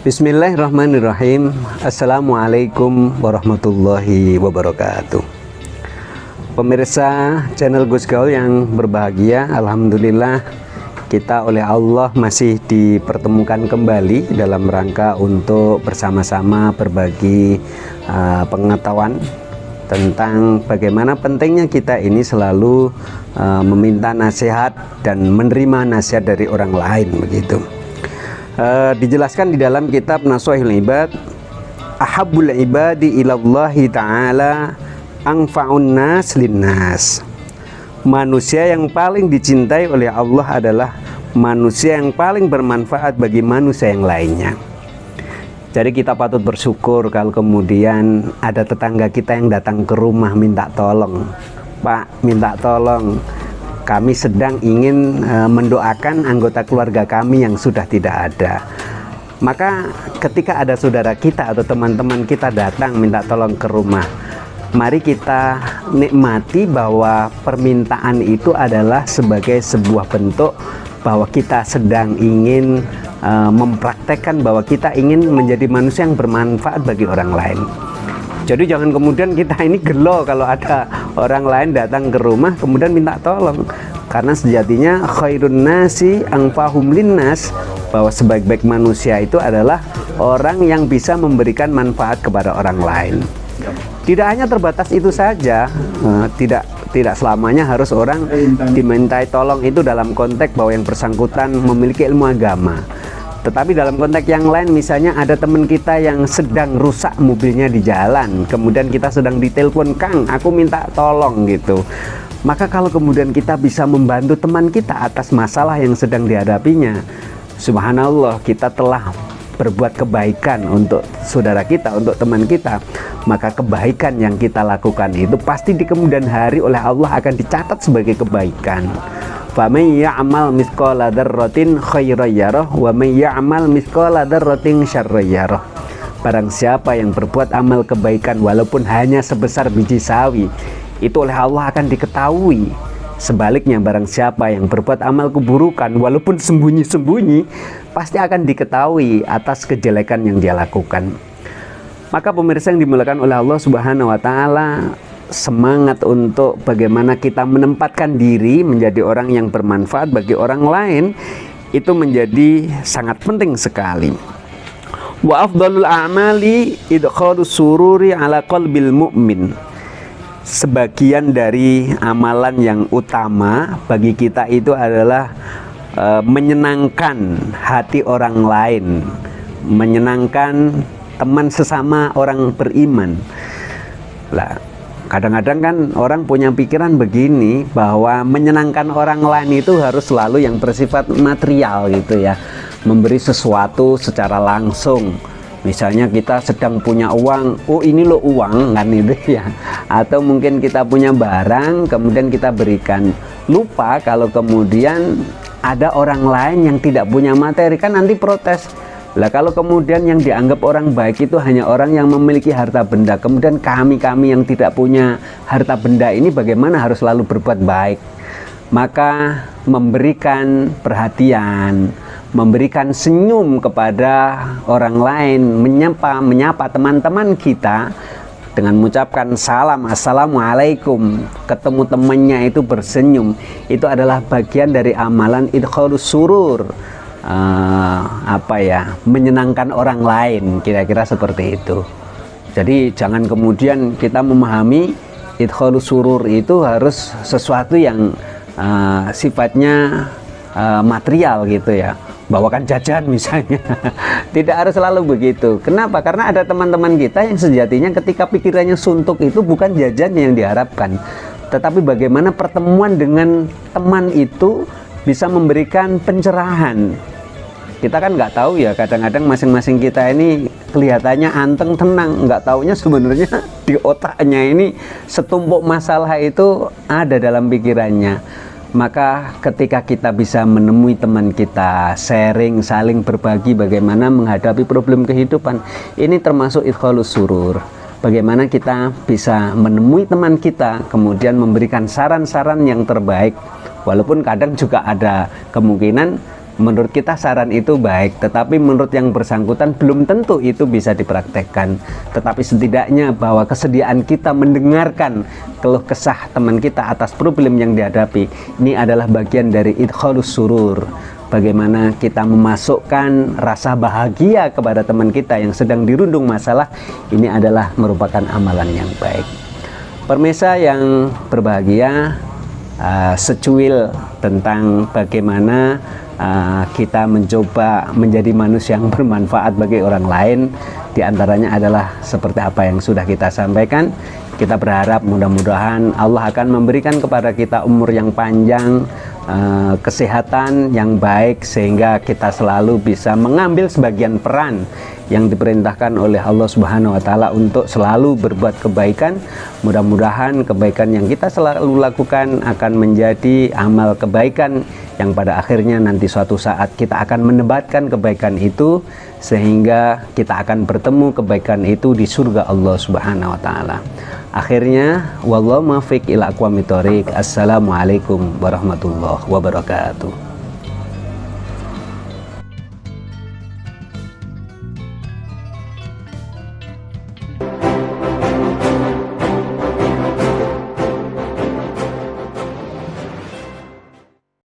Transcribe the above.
Bismillahirrahmanirrahim. Assalamualaikum warahmatullahi wabarakatuh. Pemirsa channel Gus Gaul yang berbahagia, alhamdulillah kita oleh Allah masih dipertemukan kembali dalam rangka untuk bersama-sama berbagi pengetahuan tentang bagaimana pentingnya kita ini selalu meminta nasihat dan menerima nasihat dari orang lain begitu. Dijelaskan di dalam kitab Nashihul Ibad, ahabbul ibadi ilallahi ta'ala anfa'un nas linnas. Manusia yang paling dicintai oleh Allah adalah manusia yang paling bermanfaat bagi manusia yang lainnya. Jadi kita patut bersyukur kalau kemudian ada tetangga kita yang datang ke rumah minta tolong, Pak, minta tolong, kami sedang ingin mendoakan anggota keluarga kami yang sudah tidak ada. Maka ketika ada saudara kita atau teman-teman kita datang minta tolong ke rumah, mari kita nikmati bahwa permintaan itu adalah sebagai sebuah bentuk bahwa kita sedang ingin mempraktekkan bahwa kita ingin menjadi manusia yang bermanfaat bagi orang lain. Jadi jangan kemudian kita ini gelo kalau ada orang lain datang ke rumah kemudian minta tolong. Karena sejatinya khairun nasi anfa'hum linnas, bahwa sebaik-baik manusia itu adalah orang yang bisa memberikan manfaat kepada orang lain. Tidak hanya terbatas itu saja, tidak selamanya harus orang dimintai tolong itu dalam konteks bahwa yang bersangkutan memiliki ilmu agama. Tetapi dalam konteks yang lain, misalnya ada teman kita yang sedang rusak mobilnya di jalan, kemudian kita sedang ditelepon, Kang, aku minta tolong gitu. Maka kalau kemudian kita bisa membantu teman kita atas masalah yang sedang dihadapinya, subhanallah, kita telah berbuat kebaikan untuk saudara kita, untuk teman kita. Maka kebaikan yang kita lakukan itu pasti di kemudian hari oleh Allah akan dicatat sebagai kebaikan. Faman ya'mal mithqala dzarratin khairan yarah wa man ya'mal mithqala dzarratin syarran yarah. Barang siapa yang berbuat amal kebaikan walaupun hanya sebesar biji sawi, itu oleh Allah akan diketahui. Sebaliknya barang siapa yang berbuat amal keburukan walaupun sembunyi-sembunyi, pasti akan diketahui atas kejelekan yang dia lakukan. Maka pemirsa yang dimuliakan oleh Allah Subhanahu wa taala, semangat untuk bagaimana kita menempatkan diri menjadi orang yang bermanfaat bagi orang lain itu menjadi sangat penting sekali. Wa afdhalul a'mali idkhalus sururi ala qalbil mu'min. Sebagian dari amalan yang utama bagi kita itu adalah menyenangkan hati orang lain, menyenangkan teman sesama orang beriman. Lah, kadang-kadang kan orang punya pikiran begini bahwa menyenangkan orang lain itu harus selalu yang bersifat material gitu ya, memberi sesuatu secara langsung. Misalnya kita sedang punya uang, oh ini loh uang, kan itu ya. Atau mungkin kita punya barang, kemudian kita berikan. Lupa kalau kemudian ada orang lain yang tidak punya materi, kan nanti protes. Lah kalau kemudian yang dianggap orang baik itu hanya orang yang memiliki harta benda, kemudian kami yang tidak punya harta benda ini bagaimana harus selalu berbuat baik? Maka memberikan perhatian, memberikan senyum kepada orang lain, menyapa teman-teman kita dengan mengucapkan salam, assalamualaikum, ketemu temannya itu bersenyum, itu adalah bagian dari amalan idkhalus surur, menyenangkan orang lain, kira-kira seperti itu. Jadi jangan kemudian kita memahami idkhalus surur itu harus sesuatu yang sifatnya material gitu ya, bawakan jajan misalnya. Tidak harus selalu begitu. Kenapa? Karena ada teman-teman kita yang sejatinya ketika pikirannya suntuk itu bukan jajan yang diharapkan, tetapi bagaimana pertemuan dengan teman itu bisa memberikan pencerahan. Kita kan nggak tahu ya, kadang-kadang masing-masing kita ini kelihatannya anteng tenang, nggak taunya sebenarnya di otaknya ini setumpuk masalah itu ada dalam pikirannya. Maka ketika kita bisa menemui teman kita, sharing, saling berbagi bagaimana menghadapi problem kehidupan, ini termasuk idkhalus surur. Bagaimana kita bisa menemui teman kita, kemudian memberikan saran-saran yang terbaik. Walaupun kadang juga ada kemungkinan Menurut kita saran itu baik, tetapi menurut yang bersangkutan belum tentu itu bisa dipraktekkan. Tetapi setidaknya bahwa kesediaan kita mendengarkan keluh kesah teman kita atas problem yang dihadapi, ini adalah bagian dari idkhalus surur. Bagaimana kita memasukkan rasa bahagia kepada teman kita yang sedang dirundung masalah, ini adalah merupakan amalan yang baik. Pemirsa yang berbahagia, secuil tentang bagaimana kita mencoba menjadi manusia yang bermanfaat bagi orang lain. Di antaranya adalah seperti apa yang sudah kita sampaikan. Kita berharap mudah-mudahan Allah akan memberikan kepada kita umur yang panjang, kesehatan yang baik, sehingga kita selalu bisa mengambil sebagian peran yang diperintahkan oleh Allah Subhanahu wa Ta'ala untuk selalu berbuat kebaikan. Mudah-mudahan kebaikan yang kita selalu lakukan akan menjadi amal kebaikan yang pada akhirnya nanti suatu saat kita akan menebatkan kebaikan itu, sehingga kita akan bertemu kebaikan itu di surga Allah Subhanahu wa Ta'ala. Akhirnya, wallahu muwaffiq ila aqwamit thoriq. Assalamualaikum warahmatullahi wabarakatuh.